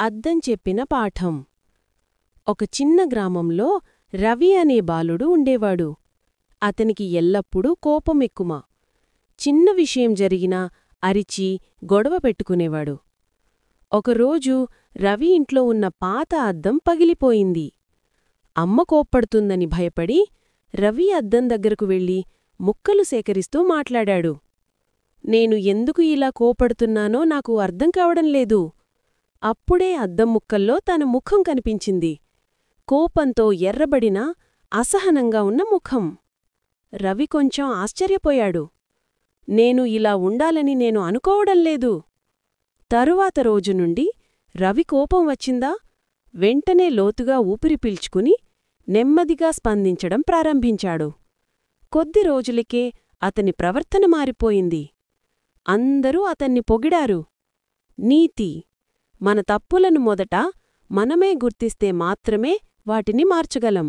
అద్దం చెప్పిన పాఠం. ఒక చిన్న గ్రామంలో రవి అనే బాలుడు ఉండేవాడు. అతనికి ఎల్లప్పుడూ కోపమెక్కుమ. చిన్న విషయం జరిగినా అరిచి గొడవ పెట్టుకునేవాడు. ఒకరోజు రవి ఇంట్లో ఉన్న పాత అద్దం పగిలిపోయింది. అమ్మ కోప్పడుతుందని భయపడి రవి అద్దం దగ్గరకు వెళ్ళి ముక్కలు సేకరిస్తూ మాట్లాడాడు. నేను ఎందుకు ఇలా కోపడుతున్నానో నాకు అర్థం కావడంలేదు. అప్పుడే అద్దం ముక్కల్లో తన ముఖం కనిపించింది. కోపంతో ఎర్రబడిన అసహనంగా ఉన్న ముఖం. రవి కొంచెం ఆశ్చర్యపోయాడు. నేను ఇలా ఉండాలని నేను అనుకోవడంలేదు. తరువాత రోజు నుండి రవి కోపం వచ్చిందా వెంటనే లోతుగా ఊపిరి పీల్చుకుని నెమ్మదిగా స్పందించడం ప్రారంభించాడు. కొద్ది రోజులకే అతని ప్రవర్తన మారిపోయింది. అందరూ అతన్ని పొగిడారు. నీతి: మన తప్పులను మొదట మనమే గుర్తిస్తే మాత్రమే వాటిని మార్చగలం.